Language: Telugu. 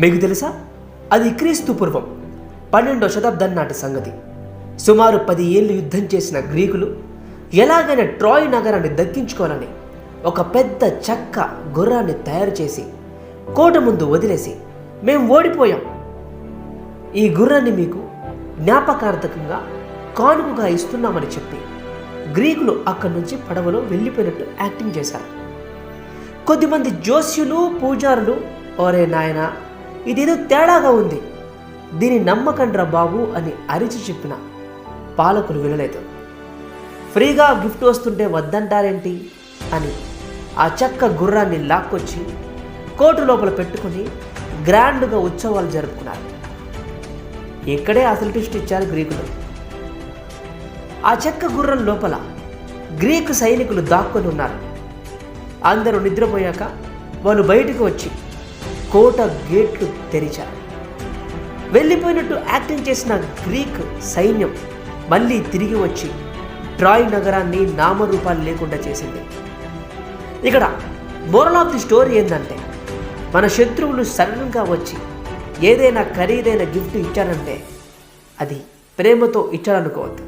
మీకు తెలుసా, అది క్రీస్తు పూర్వం 12వ శతాబ్దం నాటి సంగతి. సుమారు 10 ఏళ్ళు యుద్ధం చేసిన గ్రీకులు ఎలాగైనా ట్రాయ్ నగరాన్ని దక్కించుకోవాలని ఒక పెద్ద చెక్క గుర్రాన్ని తయారు చేసి కోట ముందు వదిలేసి, మేము ఓడిపోయాం, ఈ గుర్రాన్ని మీకు జ్ఞాపకార్థకంగా కానుకగా ఇస్తున్నామని చెప్పి గ్రీకులు అక్కడి నుంచి పడవలో వెళ్ళిపోయినట్టు యాక్టింగ్ చేశారు. కొద్దిమంది జోస్యులు, పూజారులు, ఓరే నాయన, ఇదేదో తేడాగా ఉంది, దీని నమ్మకండ్రా బాబు అని అరిచి చెప్పిన పాలకులు వినలేదు. ఫ్రీగా గిఫ్ట్ వస్తుంటే వద్దంటారేంటి అని ఆ చెక్క గుర్రాన్ని లాక్కొచ్చి కోటు లోపల పెట్టుకుని గ్రాండ్గా ఉత్సవాలు జరుపుకున్నారు. ఇక్కడే అసలు ట్విస్ట్ ఇచ్చారు గ్రీకులు. ఆ చెక్క గుర్రం లోపల గ్రీకు సైనికులు దాక్కొని ఉన్నారు. అందరూ నిద్రపోయాక వాళ్ళు బయటకు వచ్చి కోట గేట్లు తెరిచారు. వెళ్ళిపోయినట్టు యాక్టింగ్ చేసిన గ్రీక్ సైన్యం మళ్ళీ తిరిగి వచ్చి ట్రాయ్ నగరాన్ని నామరూపాలు లేకుండా చేసింది. ఇక్కడ మోరల్ ఆఫ్ ది స్టోరీ ఏంటంటే, మన శత్రువులు సడన్గా వచ్చి ఏదైనా ఖరీదైన గిఫ్ట్ ఇచ్చారంటే అది ప్రేమతో ఇచ్చారనుకోవద్దు.